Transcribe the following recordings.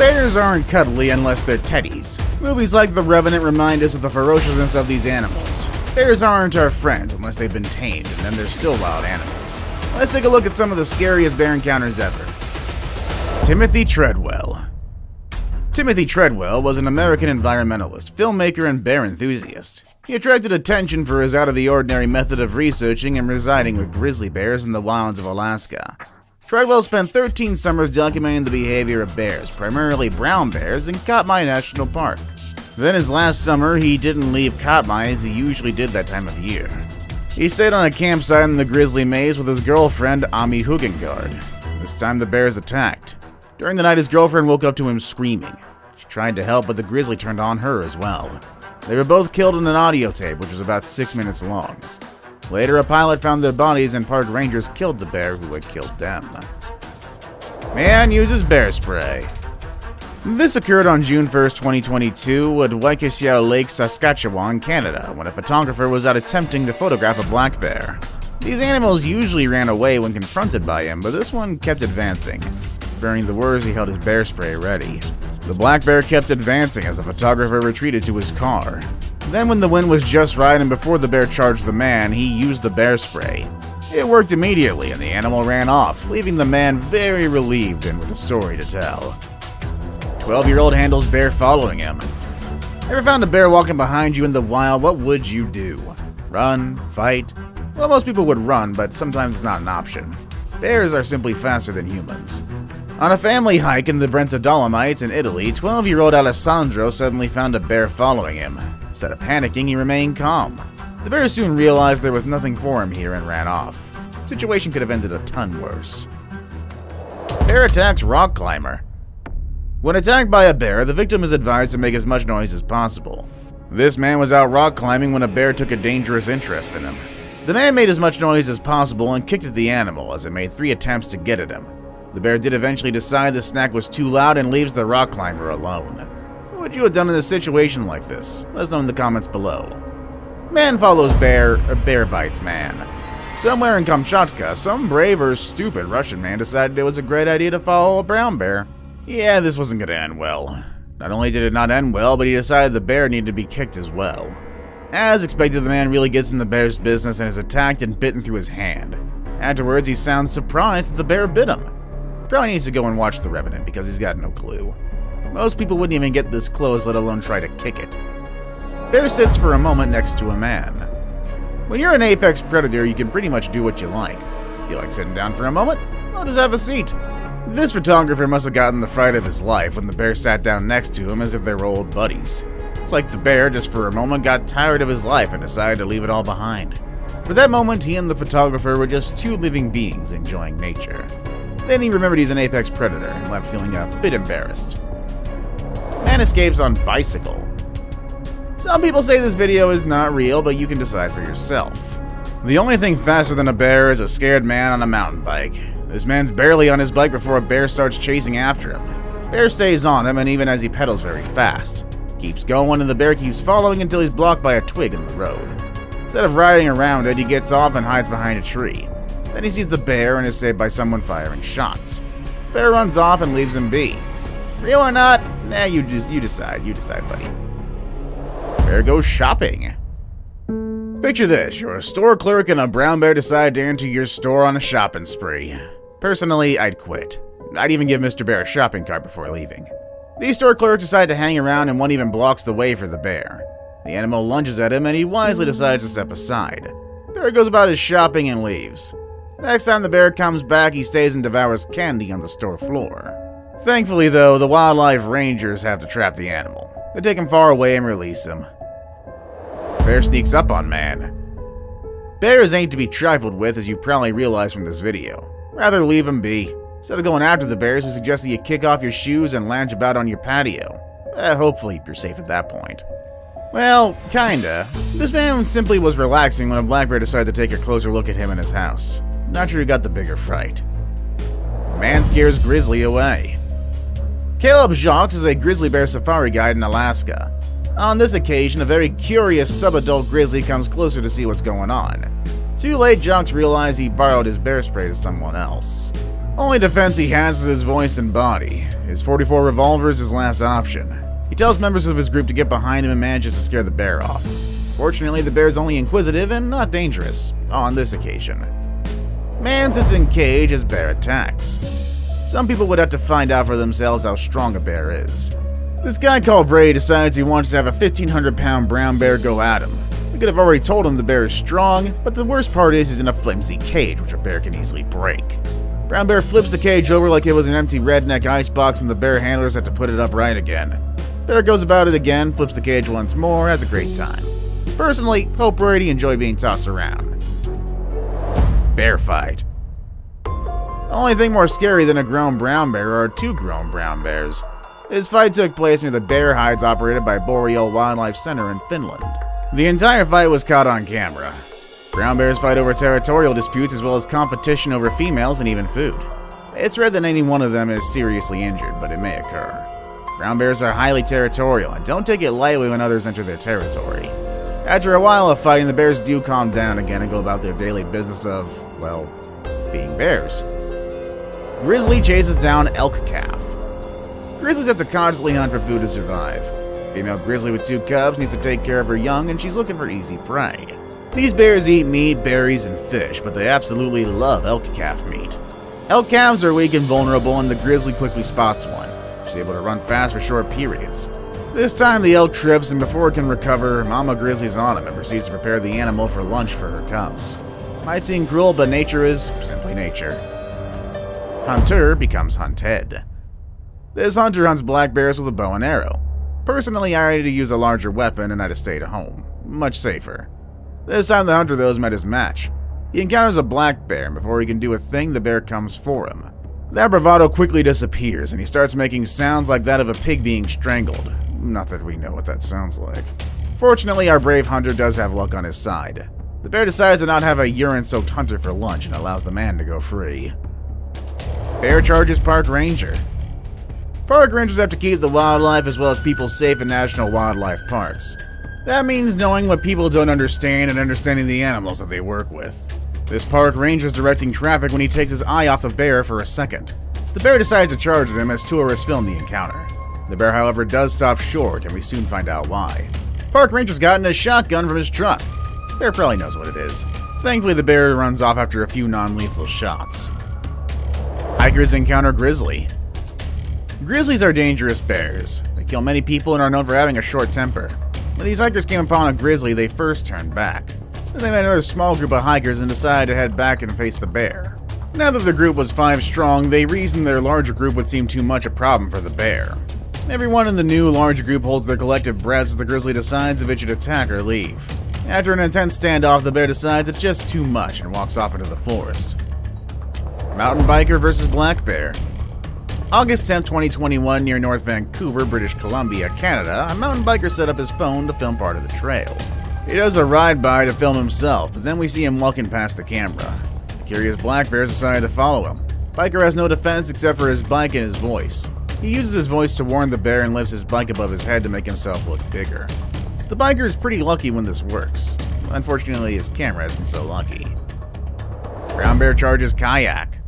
Bears aren't cuddly unless they're teddies. Movies like The Revenant remind us of the ferociousness of these animals. Bears aren't our friends unless they've been tamed, and then they're still wild animals. Let's take a look at some of the scariest bear encounters ever. Timothy Treadwell. Timothy Treadwell was an American environmentalist, filmmaker, and bear enthusiast. He attracted attention for his out-of-the-ordinary method of researching and residing with grizzly bears in the wilds of Alaska. Treadwell spent 13 summers documenting the behavior of bears, primarily brown bears, in Katmai National Park. Then his last summer, he didn't leave Katmai as he usually did that time of year. He stayed on a campsite in the Grizzly Maze with his girlfriend, Ami Hugengard. This time the bears attacked. During the night, his girlfriend woke up to him screaming. She tried to help, but the grizzly turned on her as well. They were both killed in an audio tape, which was about 6 minutes long. Later, a pilot found their bodies and park rangers killed the bear who had killed them. Man uses bear spray. This occurred on June 1st, 2022 at Waikisiau Lake, Saskatchewan, Canada, when a photographer was out attempting to photograph a black bear. These animals usually ran away when confronted by him, but this one kept advancing. Bearing the words, he held his bear spray ready. The black bear kept advancing as the photographer retreated to his car. Then when the wind was just right and before the bear charged the man, he used the bear spray. It worked immediately and the animal ran off, leaving the man very relieved and with a story to tell. 12-year-old handles bear following him. Ever found a bear walking behind you in the wild? What would you do? Run? Fight? Well, most people would run, but sometimes it's not an option. Bears are simply faster than humans. On a family hike in the Brenta Dolomites in Italy, 12-year-old Alessandro suddenly found a bear following him. Instead of panicking, he remained calm. The bear soon realized there was nothing for him here and ran off. The situation could have ended a ton worse. Bear attacks rock climber. When attacked by a bear, the victim is advised to make as much noise as possible. This man was out rock climbing when a bear took a dangerous interest in him. The man made as much noise as possible and kicked at the animal as it made 3 attempts to get at him. The bear did eventually decide the snack was too loud and leaves the rock climber alone. What would you have done in a situation like this? Let us know in the comments below. Man follows bear, bear bites man. Somewhere in Kamchatka, some brave or stupid Russian man decided it was a great idea to follow a brown bear. Yeah, this wasn't going to end well. Not only did it not end well, but he decided the bear needed to be kicked as well. As expected, the man really gets in the bear's business and is attacked and bitten through his hand. Afterwards, he sounds surprised that the bear bit him. Probably needs to go and watch The Revenant because he's got no clue. Most people wouldn't even get this close, let alone try to kick it. Bear sits for a moment next to a man. When you're an apex predator, you can pretty much do what you like. You like sitting down for a moment? Well, just have a seat. This photographer must have gotten the fright of his life when the bear sat down next to him as if they were old buddies. It's like the bear, just for a moment, got tired of his life and decided to leave it all behind. For that moment, he and the photographer were just 2 living beings enjoying nature. Then he remembered he's an apex predator and left feeling a bit embarrassed. Man escapes on bicycle. Some people say this video is not real, but you can decide for yourself. The only thing faster than a bear is a scared man on a mountain bike. This man's barely on his bike before a bear starts chasing after him. Bear stays on him, and even as he pedals very fast. Keeps going, and the bear keeps following until he's blocked by a twig in the road. Instead of riding around it, he gets off and hides behind a tree. Then he sees the bear and is saved by someone firing shots. Bear runs off and leaves him be. Real or not? Nah, you decide, buddy. Bear goes shopping. Picture this, you're a store clerk and a brown bear decide to enter your store on a shopping spree. Personally, I'd quit. I'd even give Mr. Bear a shopping cart before leaving. These store clerks decide to hang around and one even blocks the way for the bear. The animal lunges at him and he wisely decides to step aside. Bear goes about his shopping and leaves. Next time the bear comes back, he stays and devours candy on the store floor. Thankfully, though, the wildlife rangers have to trap the animal. They take him far away and release him. Bear sneaks up on man. Bears ain't to be trifled with, as you probably realize from this video. Rather leave him be. Instead of going after the bears, we suggest that you kick off your shoes and lounge about on your patio. Hopefully you're safe at that point. Well, kinda. This man simply was relaxing when a black bear decided to take a closer look at him in his house. Not sure who got the bigger fright. Man scares grizzly away. Caleb Jacques is a grizzly bear safari guide in Alaska. On this occasion, a very curious subadult grizzly comes closer to see what's going on. Too late, Jacques realizes he borrowed his bear spray to someone else. Only defense he has is his voice and body. His .44 revolver is his last option. He tells members of his group to get behind him and manages to scare the bear off. Fortunately, the bear is only inquisitive and not dangerous, on this occasion. Man sits in cage as bear attacks. Some people would have to find out for themselves how strong a bear is. This guy called Bray decides he wants to have a 1,500-pound brown bear go at him. We could have already told him the bear is strong, but the worst part is he's in a flimsy cage which a bear can easily break. Brown bear flips the cage over like it was an empty redneck icebox and the bear handlers have to put it upright again. Bear goes about it again, flips the cage once more, has a great time. Personally, hope Brady enjoyed being tossed around. Bear fight. The only thing more scary than a grown brown bear are two grown brown bears. This fight took place near the bear hides operated by Boreal Wildlife Center in Finland. The entire fight was caught on camera. Brown bears fight over territorial disputes as well as competition over females and even food. It's rare that any one of them is seriously injured, but it may occur. Brown bears are highly territorial and don't take it lightly when others enter their territory. After a while of fighting, the bears do calm down again and go about their daily business of, well, being bears. Grizzly chases down elk calf. Grizzlies have to constantly hunt for food to survive. Female grizzly with 2 cubs needs to take care of her young and she's looking for easy prey. These bears eat meat, berries, and fish, but they absolutely love elk calf meat. Elk calves are weak and vulnerable and the grizzly quickly spots one. She's able to run fast for short periods. This time the elk trips and before it can recover, Mama Grizzly's on him and proceeds to prepare the animal for lunch for her cubs. Might seem cruel, but nature is simply nature. Hunter becomes hunted. This hunter hunts black bears with a bow and arrow. Personally, I already to use a larger weapon and I had to stay at home. Much safer. This time the hunter though has met his match. He encounters a black bear and before he can do a thing, the bear comes for him. That bravado quickly disappears and he starts making sounds like that of a pig being strangled. Not that we know what that sounds like. Fortunately, our brave hunter does have luck on his side. The bear decides to not have a urine-soaked hunter for lunch and allows the man to go free. Bear charges park ranger. Park rangers have to keep the wildlife as well as people safe in national wildlife parks. That means knowing what people don't understand and understanding the animals that they work with. This park ranger is directing traffic when he takes his eye off the bear for a second. The bear decides to charge at him as tourists film the encounter. The bear, however, does stop short, and we soon find out why. Park ranger's gotten a shotgun from his truck. Bear probably knows what it is. Thankfully, the bear runs off after a few non-lethal shots. Hikers encounter grizzly. Grizzlies are dangerous bears. They kill many people and are known for having a short temper. When these hikers came upon a grizzly, they first turned back. Then they met another small group of hikers and decided to head back and face the bear. Now that the group was 5 strong, they reasoned their larger group would seem too much a problem for the bear. Everyone in the new large group holds their collective breaths as the grizzly decides if it should attack or leave. After an intense standoff, the bear decides it's just too much and walks off into the forest. Mountain biker versus black bear. August 10, 2021, near North Vancouver, British Columbia, Canada, a mountain biker set up his phone to film part of the trail. He does a ride-by to film himself, but then we see him walking past the camera. The curious black bears decided to follow him. Biker has no defense except for his bike and his voice. He uses his voice to warn the bear and lifts his bike above his head to make himself look bigger. The biker is pretty lucky when this works. Unfortunately, his camera isn't so lucky. Brown bear charges kayak.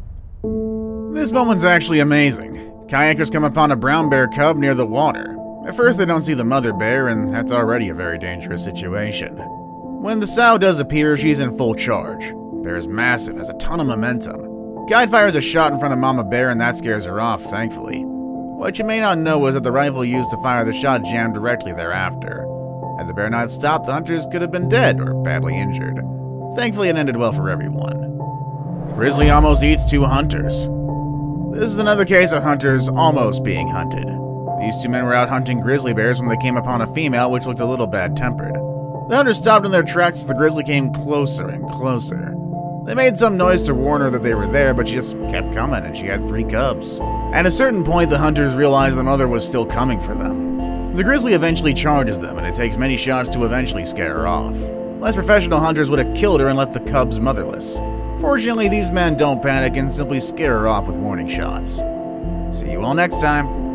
This moment's actually amazing. Kayakers come upon a brown bear cub near the water. At first they don't see the mother bear, and that's already a very dangerous situation. When the sow does appear, she's in full charge. The bear is massive, has a ton of momentum. Guide fires a shot in front of mama bear and that scares her off, thankfully. What you may not know is that the rifle used to fire the shot jammed directly thereafter. Had the bear not stopped, the hunters could have been dead or badly injured. Thankfully it ended well for everyone. Grizzly almost eats 2 hunters. This is another case of hunters almost being hunted. These 2 men were out hunting grizzly bears when they came upon a female which looked a little bad-tempered. The hunters stopped in their tracks as the grizzly came closer and closer. They made some noise to warn her that they were there, but she just kept coming and she had 3 cubs. At a certain point, the hunters realized the mother was still coming for them. The grizzly eventually charges them, and it takes many shots to eventually scare her off. Less professional hunters would have killed her and left the cubs motherless. Fortunately, these men don't panic and simply scare her off with warning shots. See you all next time.